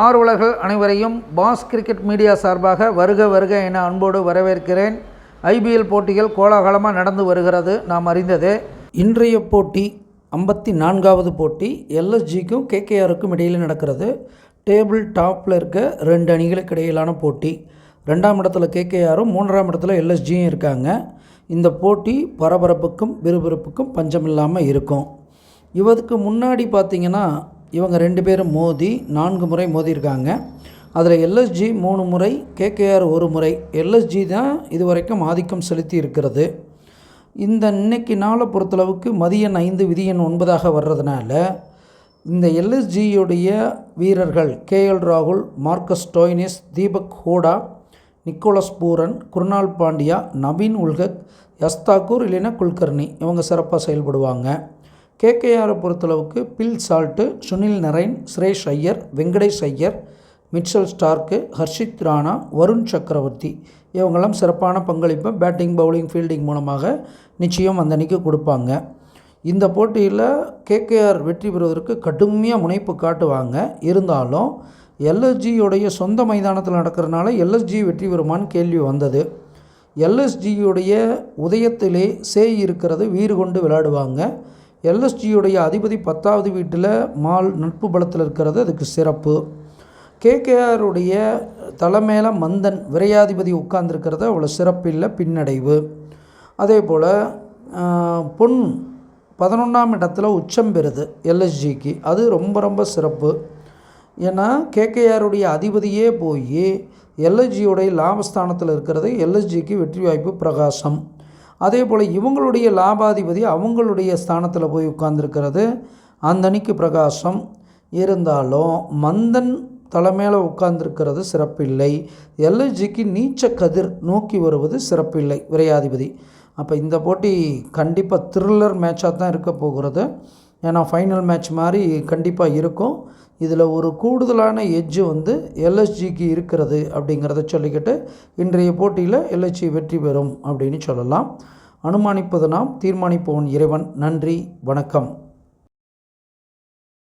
ஆர்வலர்கள் அனைவரையும் pass cricket media சார்பாக வருக வருக என அன்போடு வரவேற்கிறேன். ஐபிஎல் போட்டிகள் கோலாகலமாக நடந்து வருகிறது, நாம் அறிந்ததே. இன்றைய போட்டி 54வது போட்டி எல்எஸ்ஜிக்கும் கேகேஆருக்கும் இடையில் நடக்கிறது. டேபிள் டாப்பில் இருக்க 2 அணிகளுக்கு இடையிலான போட்டி. 2ஆம் இடத்துல கேகேஆரும் 3ஆம் இடத்துல எல்எஸ்ஜியும் இருக்காங்க. இந்த போட்டி பரபரப்புக்கும் விறுவிறுப்புக்கும் பஞ்சமில்லாமல் இருக்கும். இவருக்கு முன்னாடி பார்த்திங்கன்னா இவங்க 2 பேரும் மோதி 4 முறை மோதியிருக்காங்க. அதில் எல்எஸ்ஜி 3 முறை, கேகேஆர் 1 முறை. எல்எஸ்ஜி தான் இதுவரைக்கும் ஆதிக்கம் செலுத்தி இருக்கிறது. இன்னைக்கு நாளை பொறுத்தளவுக்கு மதியம் 5 விதியன் 9ஆக வர்றதுனால இந்த எல்எஸ்ஜியுடைய வீரர்கள் கேஎல் ராகுல், Marcus Stoinis, Deepak Hooda, Nicholas Pooran, Krunal Pandya, Naveen ul-Haq, Yash Thakur இல்லைன்னா குல்கர்னி இவங்க சிறப்பாக செயல்படுவாங்க. கேகேஆரை பொறுத்தளவுக்கு Phil Salt, Sunil Narine, Suresh Iyer, Venkatesh Iyer, Mitchell Starc, Harshit Rana, Varun Chakravarthy இவங்கெல்லாம் சிறப்பான பங்களிப்பை பேட்டிங், பவுலிங், ஃபீல்டிங் மூலமாக நிச்சயம் அந்த அணிக்கு கொடுப்பாங்க. இந்த போட்டியில் கேகேஆர் வெற்றி பெறுவதற்கு கடுமையாக முனைப்பு காட்டுவாங்க. இருந்தாலும் எல்எஸ்ஜியுடைய சொந்த மைதானத்தில் நடக்கிறதுனால எல்எஸ்ஜி வெற்றி பெறுமான்னு கேள்வி வந்தது. எல்எஸ்ஜியுடைய உதயத்திலே சேய் இருக்கிறது, வீறு கொண்டு விளையாடுவாங்க. எல்எஸ்ஜியுடைய அதிபதி 10வது வீட்டில் மால் நட்பு பலத்தில் இருக்கிறது, அதுக்கு சிறப்பு. கேகேஆருடைய தலைமையில் மந்தன் விரையாதிபதி உட்கார்ந்துருக்கிறது அவ்வளோ சிறப்பு இல்லை, பின்னடைவு. அதே போல் பொன் 11ஆம் இடத்துல உச்சம் பெறுது எல்எஸ்ஜிக்கு, அது ரொம்ப ரொம்ப சிறப்பு. ஏன்னா கேகேஆருடைய அதிபதியே போய் எல்எஸ்ஜியுடைய லாபஸ்தானத்தில் இருக்கிறது, எல்எஸ்ஜிக்கு வெற்றி வாய்ப்பு பிரகாசம். அதே போல் இவங்களுடைய லாபாதிபதி அவங்களுடைய ஸ்தானத்தில் போய் உட்கார்ந்துருக்கிறது, அந்த அணிக்கு பிரகாசம். இருந்தாலும் மந்தன் தலைமையில் உட்கார்ந்துருக்கிறது சிறப்பில்லை. எல்எஸ்ஜிக்கு நீச்ச கதிர் நோக்கி வருவது சிறப்பில்லை விரையாதிபதி. அப்போ இந்த போட்டி கண்டிப்பாக த்ரில்லர் மேட்சாக தான் இருக்க போகிறது. ஏன்னா ஃபைனல் மேட்ச் மாதிரி கண்டிப்பாக இருக்கும். இதில் ஒரு கூடுதலான எட்ஜு எல்எஸ்ஜிக்கு இருக்கிறது அப்படிங்கிறத சொல்லிக்கிட்டு இன்றைய போட்டியில் எல்எஸ்ஜி வெற்றி பெறும் அப்படின்னு சொல்லலாம். அனுமானிப்பது நாம், தீர்மானிப்பவன் இறைவன். நன்றி, வணக்கம்.